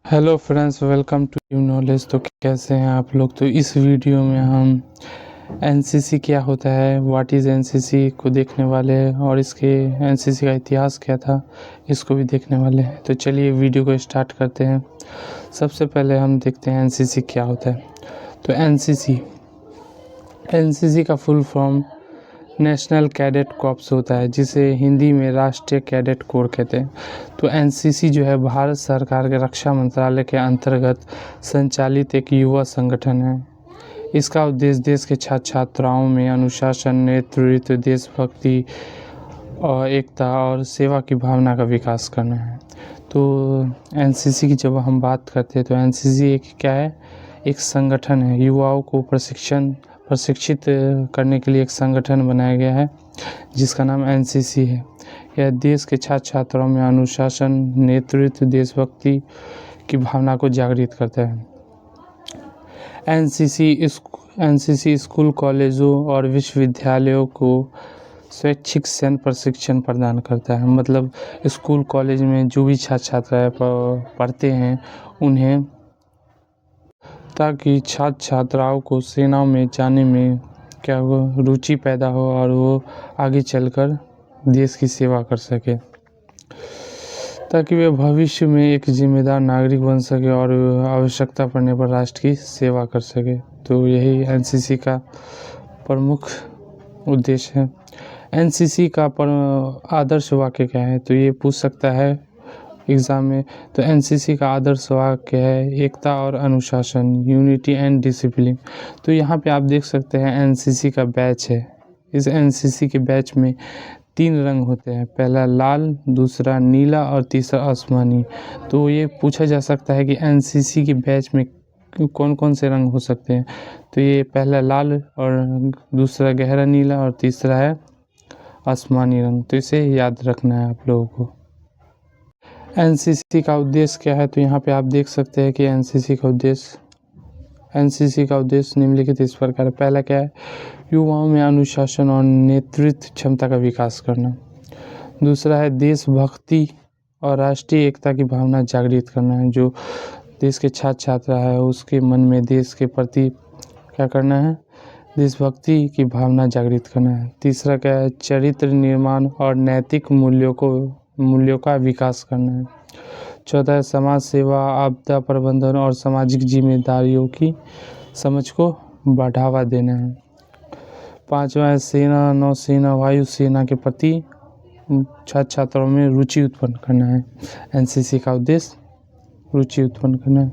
Hello friends, welcome to new knowledge. तो कैसे हैं आप लोग। तो इस वीडियो में हम एनसीसी क्या होता है, व्हाट इज़ एनसीसी को देखने वाले हैं और इसके एनसीसी का इतिहास क्या था इसको भी देखने वाले हैं। तो चलिए वीडियो को स्टार्ट करते हैं। सबसे पहले हम देखते हैं एनसीसी क्या होता है। तो एनसीसी का full form national cadet corps होता है, जिसे हिंदी में राष्ट्रीय कैडेट कोर कहते हैं। तो एनसीसी जो है भारत सरकार के रक्षा मंत्रालय के अंतर्गत संचालित एक युवा संगठन है। इसका उद्देश्य देश के छात्र छात्राओं में अनुशासन, नेतृत्व, देशभक्ति और एकता और सेवा की भावना का विकास करना है। तो एनसीसी की जब हम बात करते हैं तो एनसीसी एक क्या है, एक संगठन है। युवाओं को प्रशिक्षित करने के लिए एक संगठन बनाया गया है जिसका नाम एनसीसी है। यह देश के छात्र छात्राओं में अनुशासन, नेतृत्व, देशभक्ति की भावना को जागृत करता है। एनसीसी स्कूल, कॉलेजों और विश्वविद्यालयों को स्वैच्छिक सैन्य प्रशिक्षण प्रदान करता है। मतलब स्कूल कॉलेज में जो भी छात्र छात्राएँ पढ़ते हैं उन्हें, ताकि छात्र छात्राओं को सेनाओं में जाने में क्या हो, रुचि पैदा हो और वो आगे चलकर देश की सेवा कर सके, ताकि वे भविष्य में एक जिम्मेदार नागरिक बन सके और आवश्यकता पड़ने पर राष्ट्र की सेवा कर सके। तो यही एनसीसी का प्रमुख उद्देश्य है। एनसीसी का आदर्श वाक्य क्या है, तो ये पूछ सकता है एग्ज़ाम में। तो एनसीसी का आदर्श वाक्य है एकता और अनुशासन, यूनिटी एंड डिसिप्लिन। तो यहाँ पे आप देख सकते हैं एनसीसी का बैच है। इस एनसीसी के बैच में 3 रंग होते हैं, पहला लाल, दूसरा नीला और तीसरा आसमानी। तो ये पूछा जा सकता है कि एनसीसी के बैच में कौन कौन से रंग हो सकते हैं। तो ये पहला लाल और दूसरा गहरा नीला और तीसरा है आसमानी रंग। तो इसे याद रखना है आप लोगों को। एनसीसी का उद्देश्य क्या है, तो यहाँ पे आप देख सकते हैं कि एनसीसी का उद्देश्य निम्नलिखित इस प्रकार है। पहला क्या है, युवाओं में अनुशासन और नेतृत्व क्षमता का विकास करना। दूसरा है देशभक्ति और राष्ट्रीय एकता की भावना जागृत करना है। जो देश के छात्र छात्रा है उसके मन में देश के प्रति क्या करना है, देशभक्ति की भावना जागृत करना है। तीसरा क्या है, चरित्र निर्माण और नैतिक मूल्यों का विकास करना है। चौथा है समाज सेवा, आपदा प्रबंधन और सामाजिक जिम्मेदारियों की समझ को बढ़ावा देना है। पांचवा है सेना, नौसेना, वायुसेना के प्रति छात्र छात्राओं में रुचि उत्पन्न करना है। एनसीसी का उद्देश्य रुचि उत्पन्न करना है।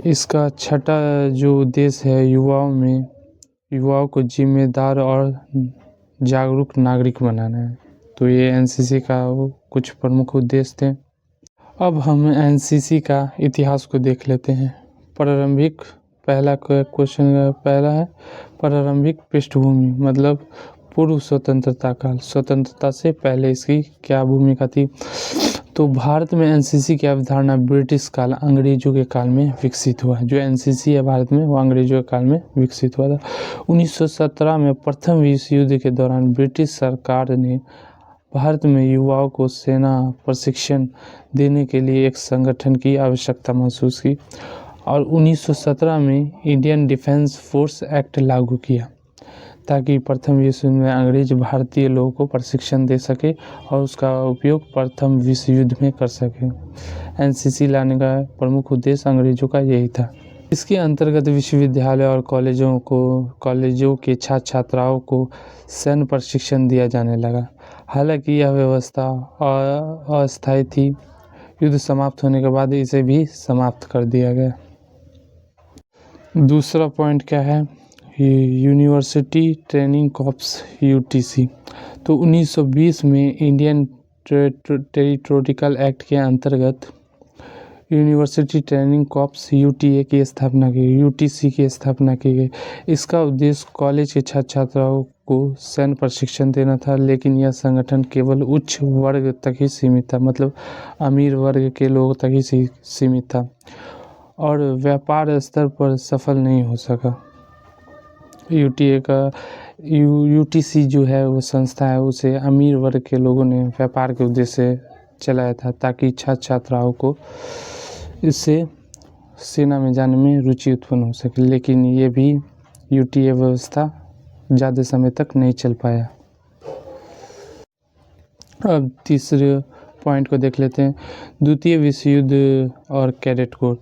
इसका छठा जो उद्देश्य है, युवाओं को जिम्मेदार और जागरूक नागरिक बनाना है। तो ये एनसीसी का कुछ प्रमुख उद्देश्य थे। अब हम एनसीसी का इतिहास को देख लेते हैं। पहला है प्रारंभिक पृष्ठभूमि, मतलब पूर्व स्वतंत्रता काल, स्वतंत्रता से पहले इसकी क्या भूमिका थी। तो भारत में एनसीसी की अवधारणा ब्रिटिश काल, अंग्रेजों के काल में विकसित हुआ। जो एनसीसी है भारत में वो अंग्रेजों के काल में विकसित हुआ था। 1917 में प्रथम विश्व युद्ध के दौरान ब्रिटिश सरकार ने भारत में युवाओं को सेना प्रशिक्षण देने के लिए एक संगठन की आवश्यकता महसूस की और 1917 में इंडियन डिफेंस फोर्स एक्ट लागू किया, ताकि प्रथम विश्व युद्ध में अंग्रेज भारतीय लोगों को प्रशिक्षण दे सके और उसका उपयोग प्रथम विश्व युद्ध में कर सके। एनसीसी लाने का प्रमुख उद्देश्य अंग्रेजों का यही था। इसके अंतर्गत विश्वविद्यालय और कॉलेजों के छात्र छात्राओं को सैन्य प्रशिक्षण दिया जाने लगा। हालांकि यह व्यवस्था अस्थायी थी। युद्ध समाप्त होने के बाद इसे भी समाप्त कर दिया गया। दूसरा पॉइंट क्या है, यूनिवर्सिटी ट्रेनिंग कॉर्प्स यूटीसी। तो 1920 में इंडियन टेरिटोरियल एक्ट के अंतर्गत यूनिवर्सिटी ट्रेनिंग कॉर्प्स यूटीसी की स्थापना की गई। इसका उद्देश्य कॉलेज के छात्र छात्राओं को सैन्य प्रशिक्षण देना था, लेकिन यह संगठन केवल उच्च वर्ग तक ही सीमित था, मतलब अमीर वर्ग के लोगों तक ही सीमित था और व्यापार स्तर पर सफल नहीं हो सका। यूटीसी जो है वो संस्था है, उसे अमीर वर्ग के लोगों ने व्यापार के उद्देश्य से चलाया था ताकि छात्र छात्राओं को इससे सेना में जाने में रुचि उत्पन्न हो सके, लेकिन ये भी यूटीए व्यवस्था ज़्यादा समय तक नहीं चल पाया। अब तीसरे पॉइंट को देख लेते हैं, द्वितीय विश्व युद्ध और कैडेट कोर।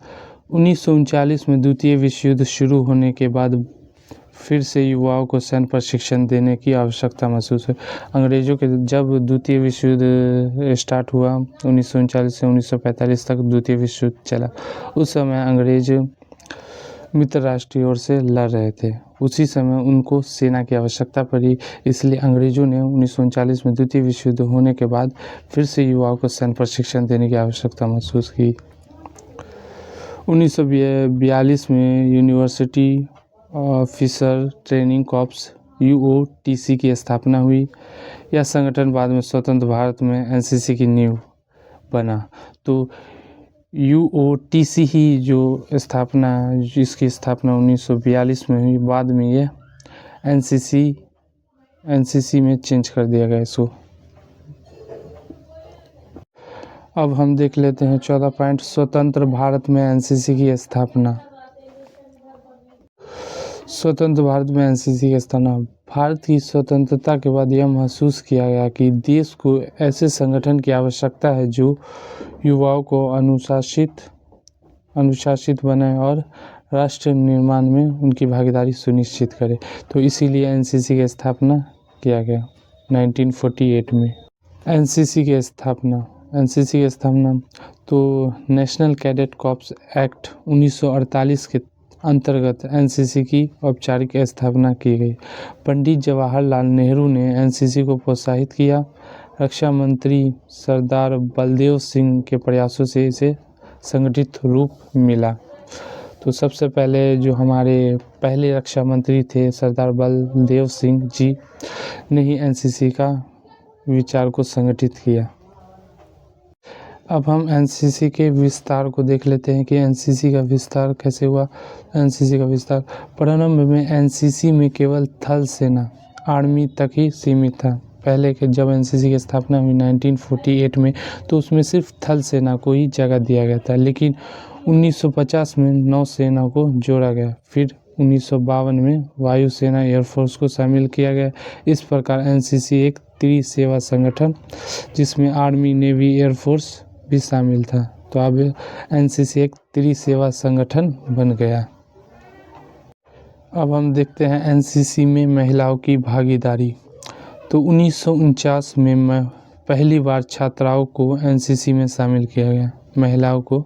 1939 में द्वितीय विश्व युद्ध शुरू होने के बाद फिर से युवाओं को सैन्य प्रशिक्षण देने की आवश्यकता महसूस हुई। अंग्रेज़ों के जब द्वितीय विश्व युद्ध स्टार्ट हुआ 1939 से 1945 तक द्वितीय विश्व युद्ध चला, उस समय अंग्रेज मित्र राष्ट्र की ओर से लड़ रहे थे। उसी समय उनको सेना की आवश्यकता पड़ी, इसलिए अंग्रेज़ों ने 1939 में द्वितीय विश्व युद्ध होने के बाद फिर से युवाओं को सैन्य प्रशिक्षण देने की आवश्यकता महसूस की। 1942 में university officer training corps UOTC की स्थापना हुई। यह संगठन बाद में स्वतंत्र भारत में NCC की नींव बना। तो UOTC ही जो स्थापना, जिसकी स्थापना 1942 में हुई, बाद में ये NCC में चेंज कर दिया गया इसको। अब हम देख लेते हैं 14 पॉइंट, स्वतंत्र भारत में NCC की स्थापना। स्वतंत्र भारत में NCC की स्थापना। भारत की स्वतंत्रता के बाद यह महसूस किया गया कि देश को ऐसे संगठन की आवश्यकता है जो युवाओं को अनुशासित बनाए और राष्ट्र निर्माण में उनकी भागीदारी सुनिश्चित करे। तो इसीलिए NCC की स्थापना किया गया 1948 में। NCC की स्थापना तो नेशनल कैडेट कॉर्प्स एक्ट 1948 के अंतर्गत NCC की औपचारिक स्थापना की गई। पंडित जवाहरलाल नेहरू ने NCC को प्रोत्साहित किया। रक्षा मंत्री सरदार बलदेव सिंह के प्रयासों से इसे संगठित रूप मिला। तो सबसे पहले जो हमारे पहले रक्षा मंत्री थे सरदार बलदेव सिंह जी ने ही NCC का विचार को संगठित किया। अब हम NCC के विस्तार को देख लेते हैं कि NCC का विस्तार कैसे हुआ। NCC का विस्तार प्रारंभ में NCC में केवल थल सेना आर्मी तक ही सीमित था। पहले के जब NCC की स्थापना हुई 1948 में, तो उसमें सिर्फ थल सेना को ही जगह दिया गया था, लेकिन 1950 में नौसेना को जोड़ा गया। फिर 1952 में वायुसेना एयरफोर्स को शामिल किया गया। इस प्रकार NCC एक त्रिसेवा संगठन जिसमें आर्मी, नेवी, एयरफोर्स भी शामिल था। तो अब NCC एक त्रिसेवा संगठन बन गया। अब हम देखते हैं NCC में महिलाओं की भागीदारी। तो 1949 में पहली बार छात्राओं को NCC में शामिल किया गया। महिलाओं को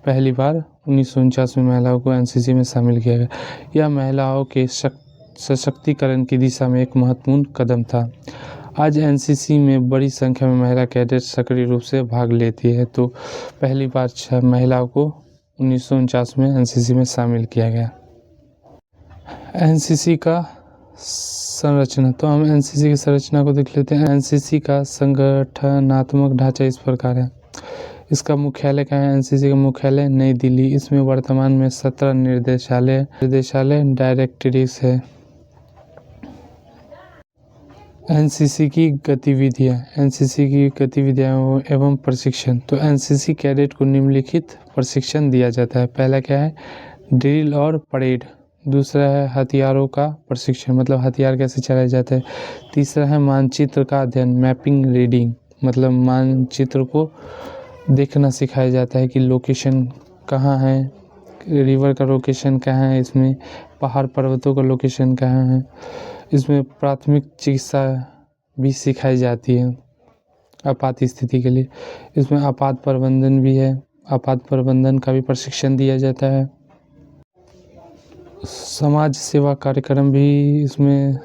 पहली बार 1949 में महिलाओं को NCC में शामिल किया गया। यह महिलाओं के सशक्तिकरण की दिशा में एक महत्वपूर्ण कदम था। आज NCC में बड़ी संख्या में महिला कैडेट सक्रिय रूप से भाग लेती है। तो पहली बार महिलाओं को 1949 में NCC में शामिल किया गया। NCC का संरचना, तो हम NCC की संरचना को देख लेते हैं। NCC का संगठनात्मक ढांचा इस प्रकार है। इसका मुख्यालय कहाँ है? NCC का मुख्यालय नई दिल्ली। इसमें वर्तमान में 17 निर्देशालय डायरेक्टरीज है। NCC की गतिविधियाँ एवं प्रशिक्षण। तो NCC कैडेट को निम्नलिखित प्रशिक्षण दिया जाता है। पहला क्या है? ड्रिल और परेड। दूसरा है हथियारों का प्रशिक्षण, मतलब हथियार कैसे चलाए जाते हैं। तीसरा है मानचित्र का अध्ययन, मैपिंग रीडिंग, मतलब मानचित्र को देखना सिखाया जाता है कि लोकेशन कहाँ है, रिवर का लोकेशन कहाँ है, इसमें पहाड़ पर्वतों का लोकेशन कहाँ है। इसमें प्राथमिक चिकित्सा भी सिखाई जाती है आपात स्थिति के लिए। इसमें आपात प्रबंधन भी है, आपात प्रबंधन का भी प्रशिक्षण दिया जाता है। समाज सेवा कार्यक्रम भी इसमें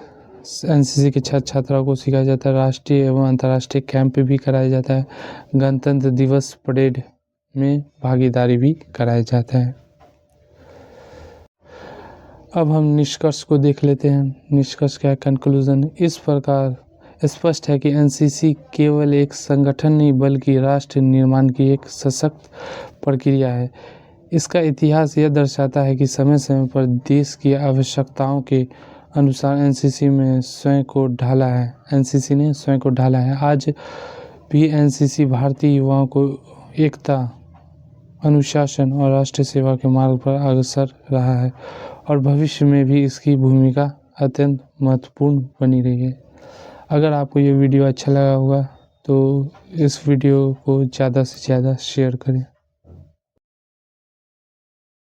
NCC के छात्र छात्राओं को सिखाया जाता है। राष्ट्रीय एवं अंतर्राष्ट्रीय कैंप भी कराया जाता है। गणतंत्र दिवस परेड में भागीदारी भी कराया जाता है। अब हम निष्कर्ष को देख लेते हैं। निष्कर्ष क्या है? कंक्लूजन। इस प्रकार स्पष्ट है कि NCC केवल एक संगठन नहीं बल्कि राष्ट्र निर्माण की एक सशक्त प्रक्रिया है। इसका इतिहास यह दर्शाता है कि समय समय पर देश की आवश्यकताओं के अनुसार NCC ने स्वयं को ढाला है। आज भी एनसीसी भारतीय युवाओं को एकता, अनुशासन और राष्ट्र सेवा के मार्ग पर अग्रसर रहा है और भविष्य में भी इसकी भूमिका अत्यंत महत्वपूर्ण बनी रही है। अगर आपको ये वीडियो अच्छा लगा होगा तो इस वीडियो को ज़्यादा से ज़्यादा शेयर करें।